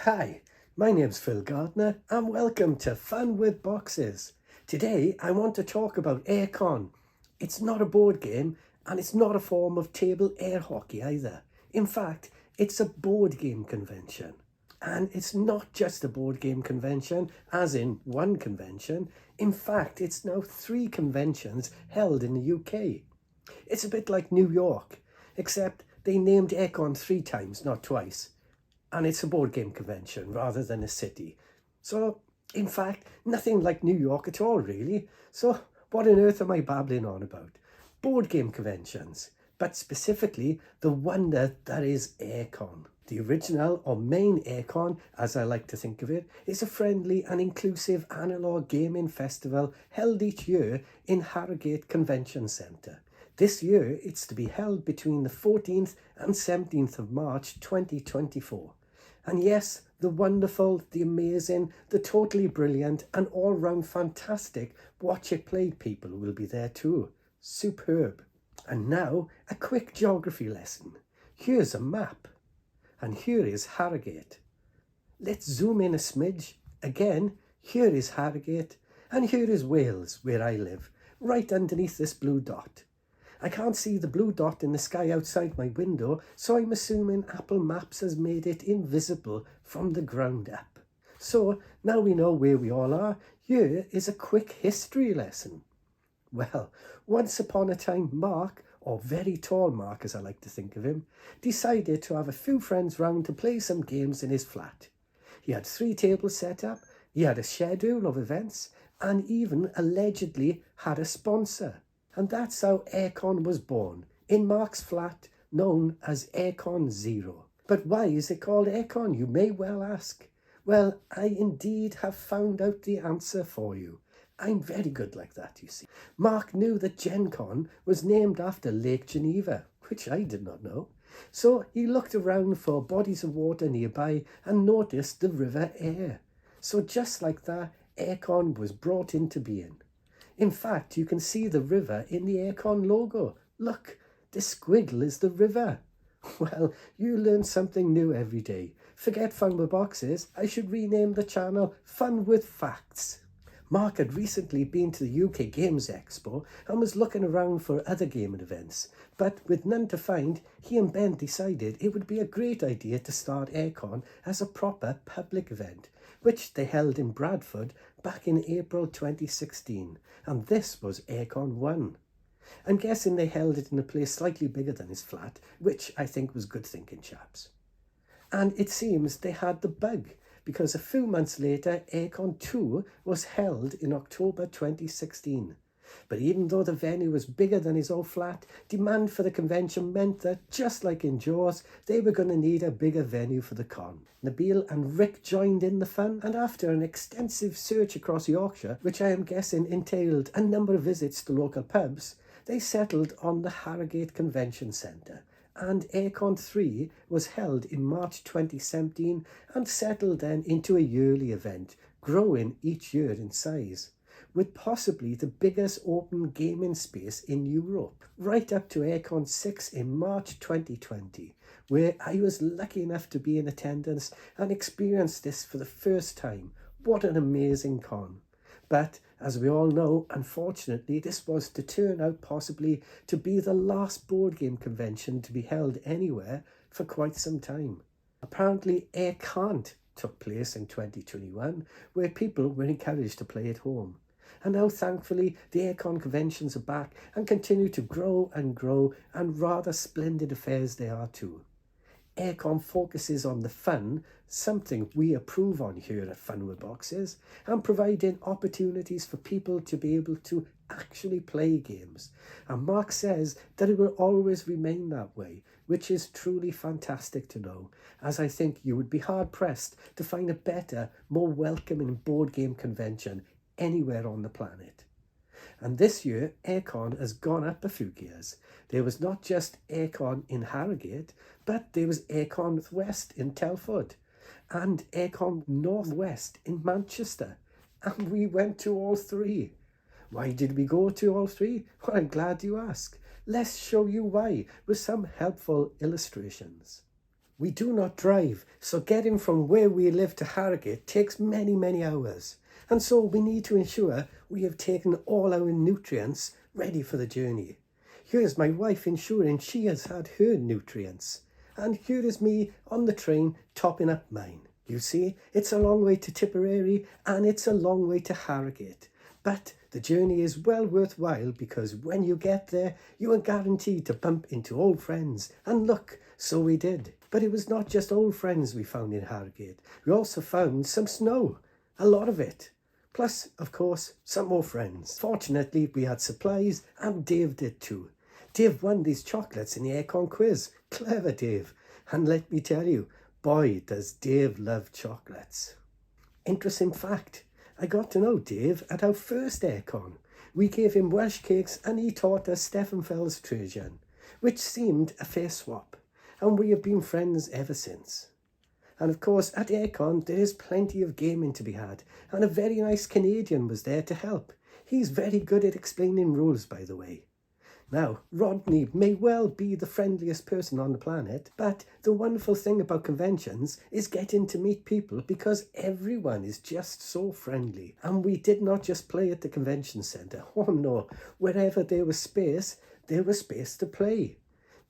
Hi, my name's Phil Gardner and welcome to Fun with Boxes. Today I want to talk about AireCon. It's not a board game and it's not a form of table air hockey either. In fact, it's a board game convention. And it's not just a board game convention, as in one convention. In fact, it's now 3 conventions held in the UK. It's a bit like New York, except they named AireCon 3 times, not twice. And it's a board game convention rather than a city. So, in fact, nothing like New York at all, really. So, what on earth am I babbling on about? Board game conventions, but specifically the wonder that is AireCon. The original or main AireCon, as I like to think of it, is a friendly and inclusive analogue gaming festival held each year in Harrogate Convention Centre. This year, it's to be held between the 14th and 17th of March 2024. And yes, the wonderful, the amazing, the totally brilliant and all-round fantastic Watch It Play people will be there too. Superb. And now, a quick geography lesson. Here's a map. And here is Harrogate. Let's zoom in a smidge. Again, here is Harrogate. And here is Wales, where I live, right underneath this blue dot. I can't see the blue dot in the sky outside my window, so I'm assuming Apple Maps has made it invisible from the ground up. So now we know where we all are. Here is a quick history lesson. Well, once upon a time, Mark, or very tall Mark as I like to think of him, decided to have a few friends round to play some games in his flat. He had 3 tables set up, he had a schedule of events, and even allegedly had a sponsor. And that's how AireCon was born, in Mark's flat, known as AireCon 0. But why is it called AireCon, you may well ask? Well, I indeed have found out the answer for you. I'm very good like that, you see. Mark knew that Gen Con was named after Lake Geneva, which I did not know. So he looked around for bodies of water nearby and noticed the River Aire. So just like that, AireCon was brought into being. In fact, you can see the river in the AireCon logo. Look, the squiggle is the river. Well, you learn something new every day. Forget Fun with Boxes. I should rename the channel Fun with Facts. Mark had recently been to the UK Games Expo and was looking around for other gaming events. But with none to find, he and Ben decided it would be a great idea to start AireCon as a proper public event, which they held in Bradford back in April 2016, and this was AireCon 1. I'm guessing they held it in a place slightly bigger than his flat, which I think was good thinking, chaps. And it seems they had the bug, because a few months later, AireCon 2 was held in October 2016. But even though the venue was bigger than his old flat, demand for the convention meant that, just like in Jaws, they were going to need a bigger venue for the con. Nabil and Rick joined in the fun, and after an extensive search across Yorkshire, which I am guessing entailed a number of visits to local pubs, they settled on the Harrogate Convention Centre. And AireCon 3 was held in March 2017 and settled then into a yearly event, growing each year in size, with possibly the biggest open gaming space in Europe, right up to AireCon 6 in March 2020, where I was lucky enough to be in attendance and experience this for the first time. What an amazing con. But, as we all know, unfortunately, this was to turn out possibly to be the last board game convention to be held anywhere for quite some time. Apparently, AireCon took place in 2021, where people were encouraged to play at home. And now, thankfully, the AireCon conventions are back and continue to grow, and rather splendid affairs they are too. AireCon focuses on the fun, something we approve on here at Fun with Boxes, and providing opportunities for people to be able to actually play games. And Mark says that it will always remain that way, which is truly fantastic to know, as I think you would be hard-pressed to find a better, more welcoming board game convention anywhere on the planet. And this year, AireCon has gone up a few gears. There was not just AireCon in Harrogate, but there was AireCon West in Telford and AireCon Northwest in Manchester. And we went to all 3. Why did we go to all 3? Well, I'm glad you asked. Let's show you why with some helpful illustrations. We do not drive, so getting from where we live to Harrogate takes many, many hours. And so we need to ensure we have taken all our nutrients ready for the journey. Here's my wife ensuring she has had her nutrients. And here is me on the train topping up mine. You see, it's a long way to Tipperary and it's a long way to Harrogate. But the journey is well worthwhile because when you get there, you are guaranteed to bump into old friends. And look, so we did. But it was not just old friends we found in Harrogate. We also found some snow, a lot of it. Plus, of course, some more friends. Fortunately, we had supplies and Dave did too. Dave won these chocolates in the AireCon quiz. Clever Dave. And let me tell you, boy, does Dave love chocolates. Interesting fact, I got to know Dave at our first AireCon. We gave him Welsh cakes and he taught us Steffenfels Trajan, which seemed a fair swap. And we have been friends ever since. And of course, at AireCon, there is plenty of gaming to be had. And a very nice Canadian was there to help. He's very good at explaining rules, by the way. Now, Rodney may well be the friendliest person on the planet, but the wonderful thing about conventions is getting to meet people because everyone is just so friendly. And we did not just play at the convention centre. Oh no, wherever there was space to play.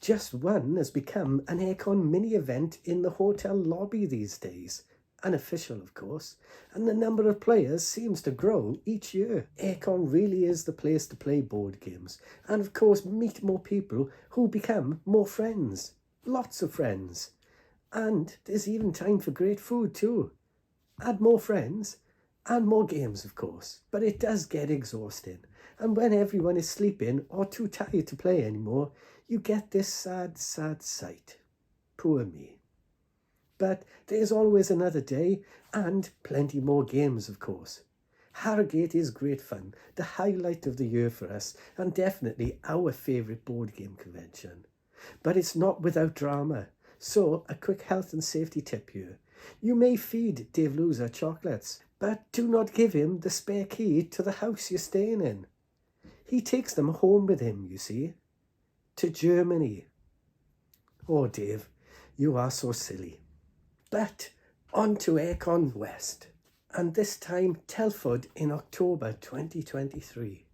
Just One has become an AireCon mini-event in the hotel lobby these days. Unofficial, of course, and the number of players seems to grow each year. AireCon really is the place to play board games, and of course meet more people who become more friends. Lots of friends. And there's even time for great food too. Add more friends, and more games, of course. But it does get exhausting, and when everyone is sleeping or too tired to play anymore, you get this sad, sad sight. Poor me. But there's always another day and plenty more games, of course. Harrogate is great fun, the highlight of the year for us and definitely our favourite board game convention. But it's not without drama, so a quick health and safety tip here. You may feed Dave Loser chocolates, but do not give him the spare key to the house you're staying in. He takes them home with him, you see, to Germany. Oh, Dave, you are so silly. But on to AireCon West, and this time Telford in October 2023.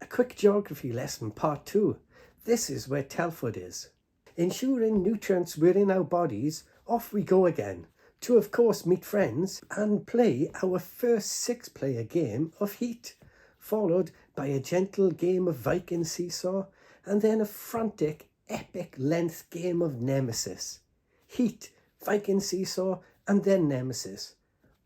A quick geography lesson part 2. This is where Telford is. Ensuring nutrients were in our bodies, off we go again, to of course meet friends and play our first 6-player game of Heat, followed by a gentle game of Viking Seesaw, and then a frantic, epic length game of Nemesis. Heat, Viking Seesaw, and then Nemesis,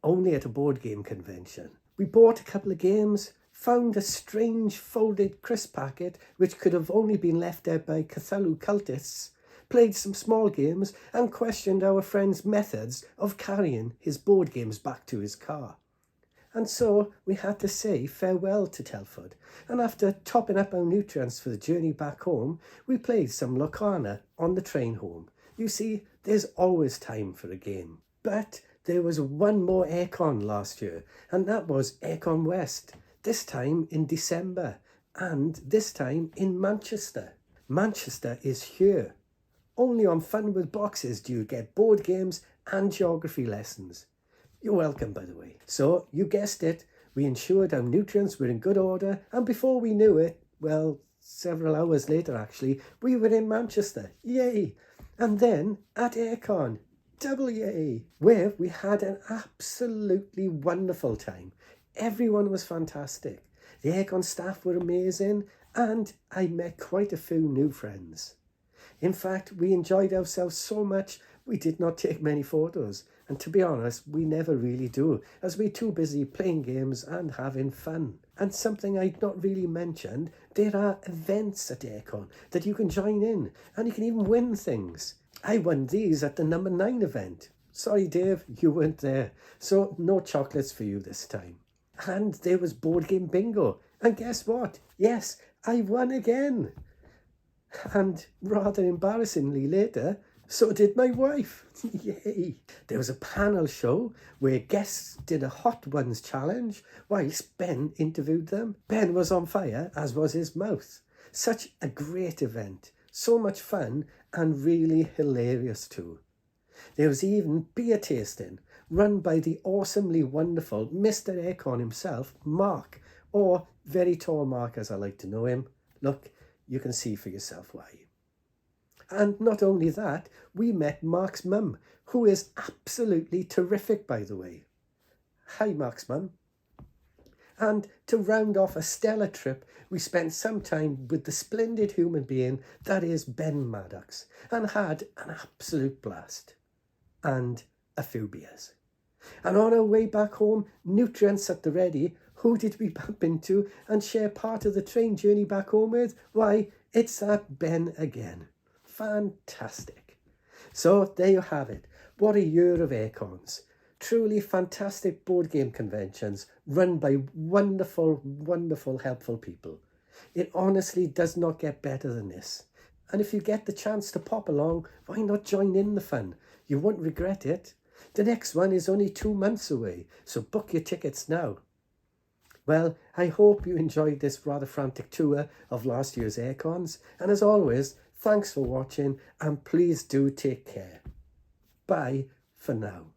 only at a board game convention. We bought a couple of games, found a strange folded crisp packet which could have only been left there by Cthulhu cultists, played some small games, and questioned our friend's methods of carrying his board games back to his car. And so we had to say farewell to Telford, and after topping up our nutrients for the journey back home, we played some Locana on the train home. You see, there's always time for a game. But there was one more AireCon last year, and that was AireCon West, this time in December, and this time in Manchester. Manchester is here. Only on Fun with Boxes do you get board games and geography lessons. You're welcome, by the way. So, you guessed it, we ensured our nutrients were in good order, and before we knew it, well, several hours later actually, we were in Manchester. Yay! And then at AireCon, double yay, where we had an absolutely wonderful time. Everyone was fantastic. The AireCon staff were amazing, and I met quite a few new friends. In fact, we enjoyed ourselves so much, we did not take many photos. And to be honest, we never really do, as we're too busy playing games and having fun. And something I'd not really mentioned, there are events at AireCon that you can join in, and you can even win things. I won these at the number 9 event. Sorry, Dave, you weren't there, so no chocolates for you this time. And there was board game bingo, and guess what? Yes, I won again. And rather embarrassingly later, so did my wife. Yay! There was a panel show where guests did a Hot Ones challenge whilst Ben interviewed them. Ben was on fire, as was his mouth. Such a great event. So much fun and really hilarious too. There was even beer tasting, run by the awesomely wonderful Mr. AireCon himself, Mark, or Very Tall Mark as I like to know him. Look, you can see for yourself why. And not only that, we met Mark's mum, who is absolutely terrific, by the way. Hi, Mark's mum. And to round off a stellar trip, we spent some time with the splendid human being that is Ben Maddox, and had an absolute blast. And a few beers. And on our way back home, nutrients at the ready, who did we bump into and share part of the train journey back home with? Why, it's that Ben again. Fantastic. So there you have it. What a year of AireCons. Truly fantastic board game conventions run by wonderful, wonderful, helpful people. It honestly does not get better than this. And if you get the chance to pop along, why not join in the fun? You won't regret it. The next one is only 2 months away, so book your tickets now. Well, I hope you enjoyed this rather frantic tour of last year's AireCons, and as always, thanks for watching, and please do take care. Bye for now.